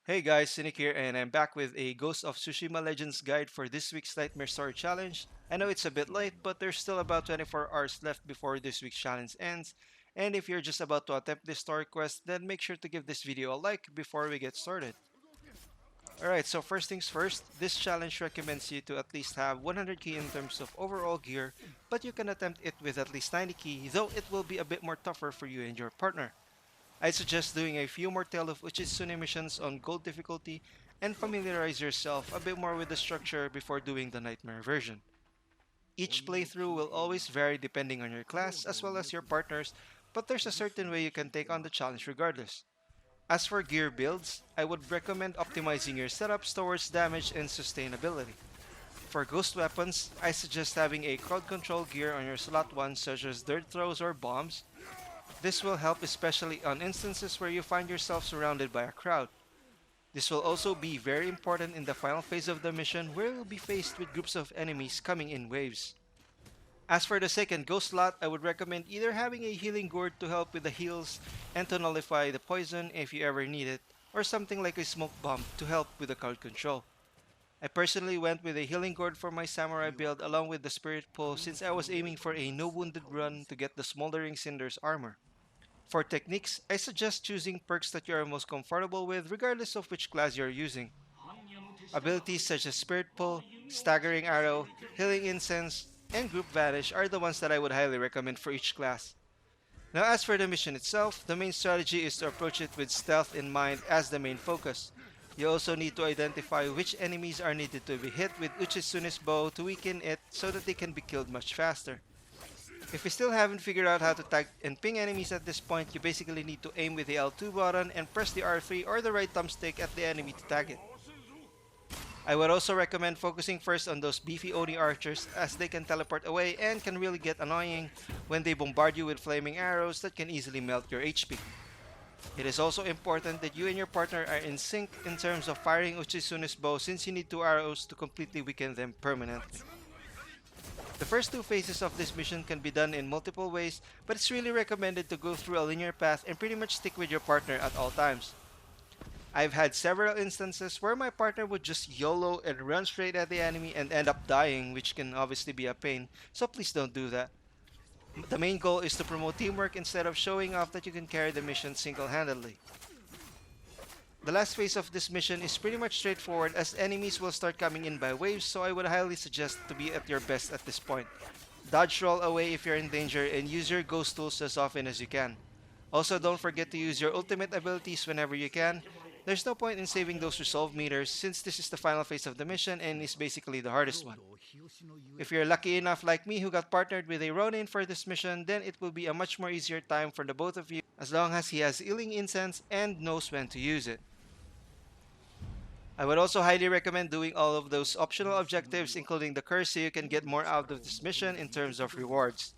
Hey guys, Cynic here, and I'm back with a Ghost of Tsushima Legends guide for this week's Nightmare Story Challenge. I know it's a bit late, but there's still about 24 hours left before this week's challenge ends. And if you're just about to attempt this story quest, then make sure to give this video a like before we get started. Alright, so first things first, this challenge recommends you to at least have 100 key in terms of overall gear, but you can attempt it with at least 90 key, though it will be a bit more tougher for you and your partner. I suggest doing a few more Tale of Uchitsune missions on gold difficulty and familiarize yourself a bit more with the structure before doing the nightmare version. Each playthrough will always vary depending on your class as well as your partners, but there's a certain way you can take on the challenge regardless. As for gear builds, I would recommend optimizing your setups towards damage and sustainability. For ghost weapons, I suggest having a crowd control gear on your slot 1 such as dirt throws or bombs. This will help especially on instances where you find yourself surrounded by a crowd. This will also be very important in the final phase of the mission where you'll be faced with groups of enemies coming in waves. As for the second ghost slot, I would recommend either having a healing gourd to help with the heals and to nullify the poison if you ever need it, or something like a smoke bomb to help with the crowd control. I personally went with a healing gourd for my samurai build along with the spirit pull since I was aiming for a no wounded run to get the smoldering cinders armor. For techniques, I suggest choosing perks that you are most comfortable with regardless of which class you are using. Abilities such as Spirit Pull, Staggering Arrow, Healing Incense, and Group Vanish are the ones that I would highly recommend for each class. Now as for the mission itself, the main strategy is to approach it with stealth in mind as the main focus. You also need to identify which enemies are needed to be hit with Uchitsune's bow to weaken it so that they can be killed much faster. If you still haven't figured out how to tag and ping enemies at this point, you basically need to aim with the L2 button and press the R3 or the right thumbstick at the enemy to tag it. I would also recommend focusing first on those beefy Oni archers as they can teleport away and can really get annoying when they bombard you with flaming arrows that can easily melt your HP. It is also important that you and your partner are in sync in terms of firing Uchitsune's bow since you need 2 arrows to completely weaken them permanently. The first 2 phases of this mission can be done in multiple ways, but it's really recommended to go through a linear path and pretty much stick with your partner at all times. I've had several instances where my partner would just YOLO and run straight at the enemy and end up dying, which can obviously be a pain, so please don't do that. The main goal is to promote teamwork instead of showing off that you can carry the mission single-handedly. The last phase of this mission is pretty much straightforward as enemies will start coming in by waves, so I would highly suggest to be at your best at this point. Dodge roll away if you're in danger and use your ghost tools as often as you can. Also, don't forget to use your ultimate abilities whenever you can. There's no point in saving those resolve meters since this is the final phase of the mission and is basically the hardest one. If you're lucky enough like me who got partnered with a Ronin for this mission, then it will be a much more easier time for the both of you as long as he has healing incense and knows when to use it. I would also highly recommend doing all of those optional objectives including the curse so you can get more out of this mission in terms of rewards.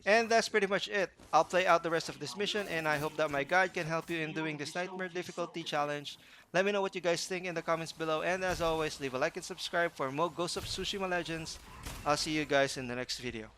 And that's pretty much it. I'll play out the rest of this mission and I hope that my guide can help you in doing this nightmare difficulty challenge. Let me know what you guys think in the comments below and as always leave a like and subscribe for more Ghost of Tsushima Legends. I'll see you guys in the next video.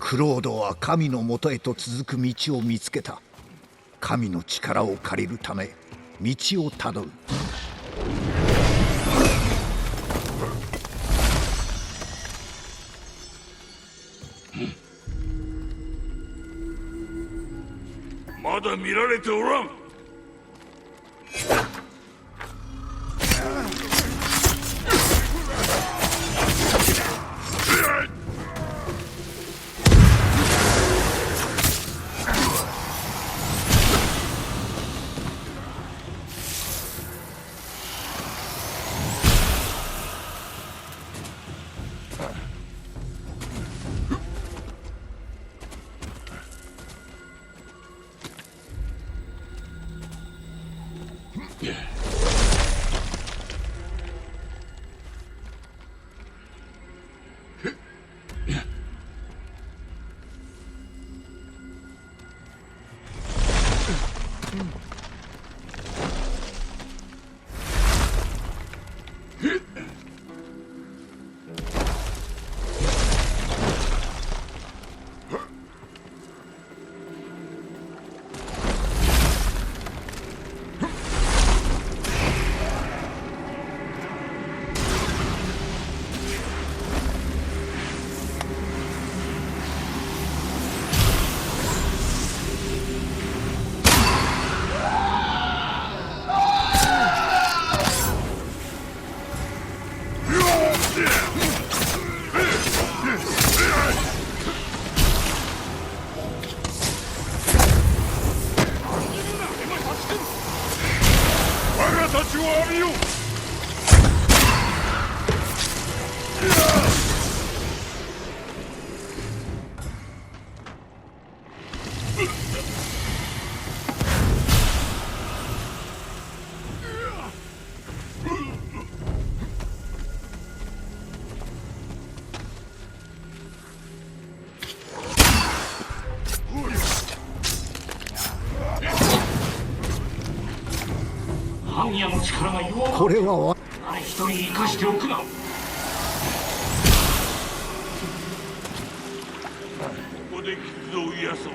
クロードは神のもとへと続く道を見つけた。神の力を借りるため道をたどる。まだ見られておらん。これは一人生かしておくな。ここで傷を癒そう。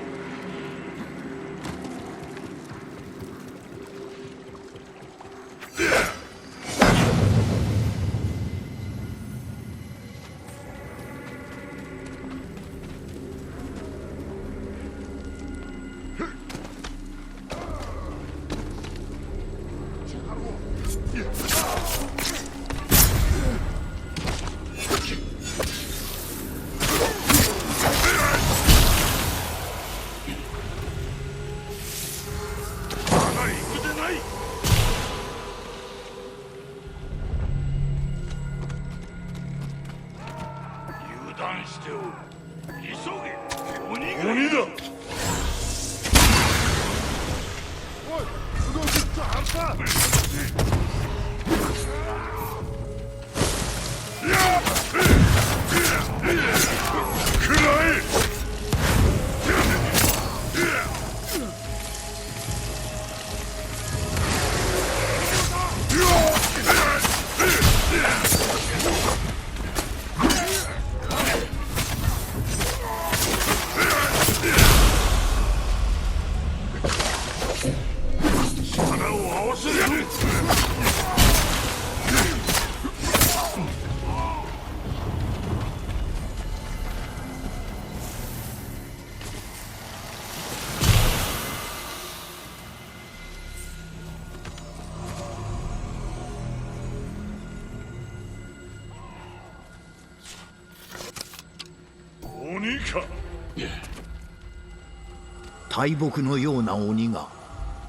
大木のような鬼が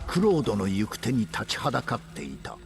クロードの行く手に立ちはだかっていた。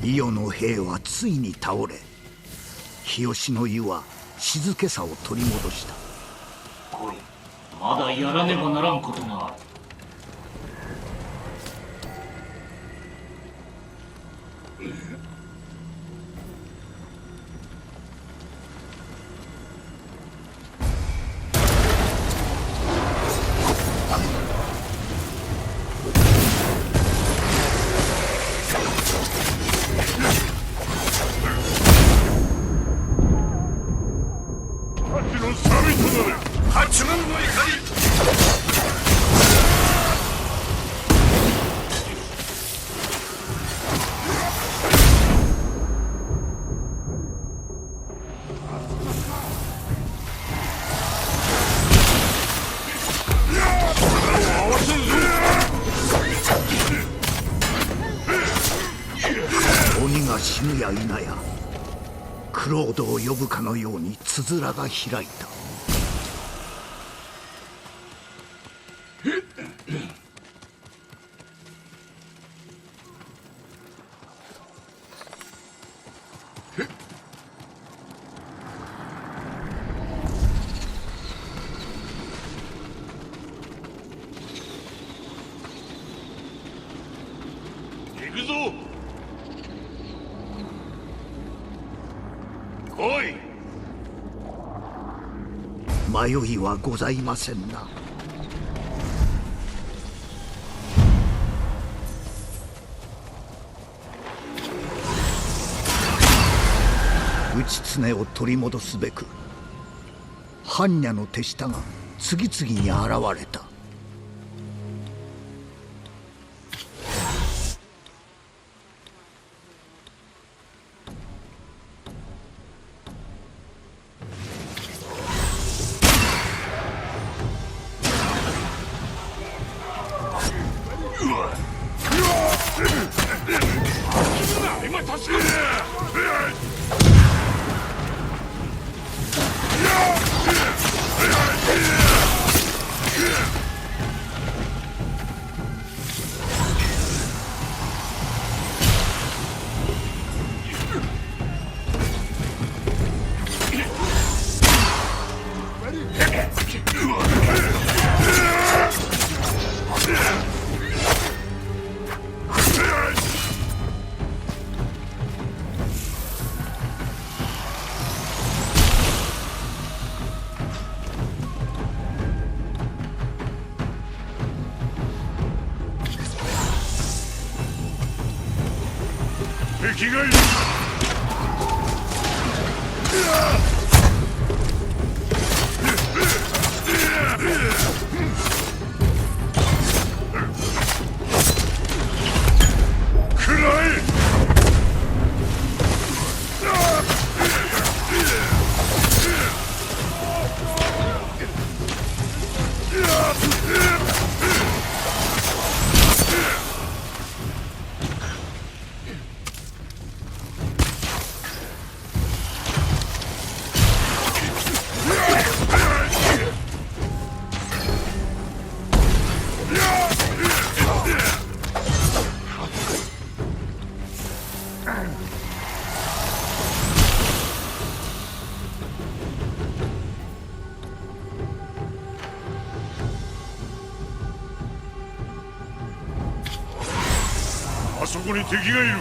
伊予の兵はついに倒れ、日吉の湯は静けさを取り戻した。おい、まだやらねばならんことがある。蜂のサビとなれ。八幡の怒り。鬼が死ぬや否や、クロードを呼ぶかのようにつづらが開いた。行くぞ。来い。迷いはございませんな。内常を取り戻すべく般若の手下が次々に現れた。今助ける。敵がいる。食らえ。あそこに敵がいる。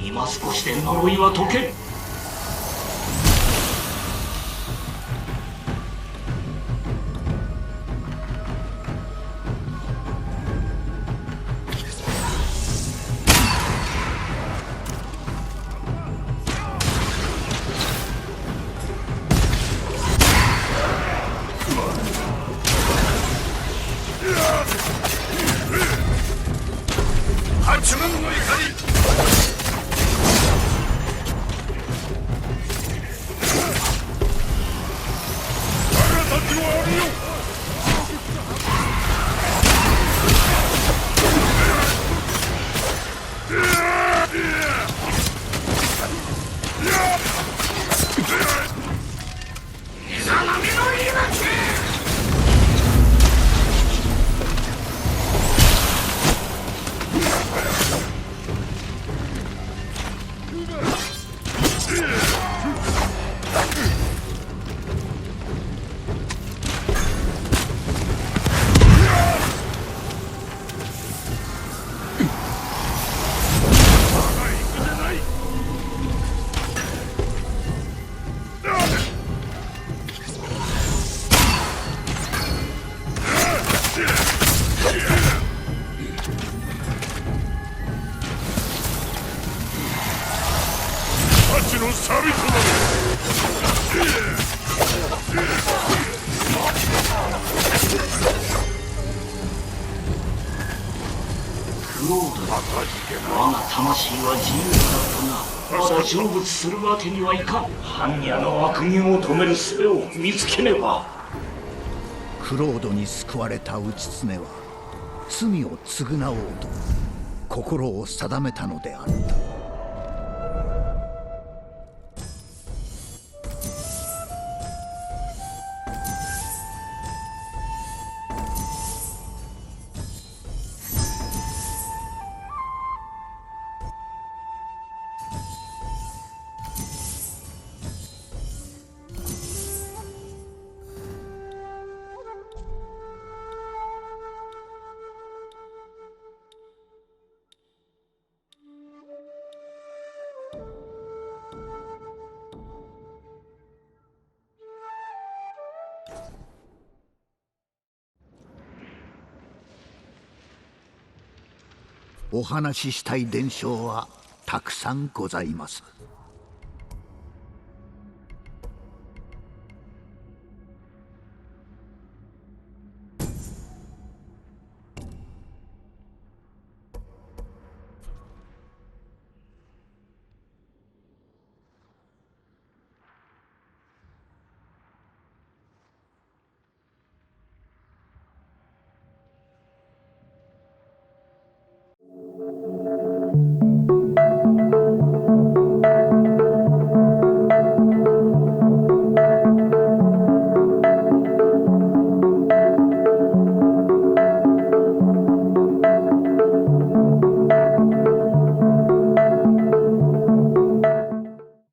今少しで呪いは解ける。八幡の怒り。錆びとなれ。クロード、我が魂は自由だったが、まだ成仏するわけにはいかん。般若の悪行を止める術を見つけねば。クロードに救われた内常は罪を償おうと心を定めたのであった。お話ししたい伝承はたくさんございます。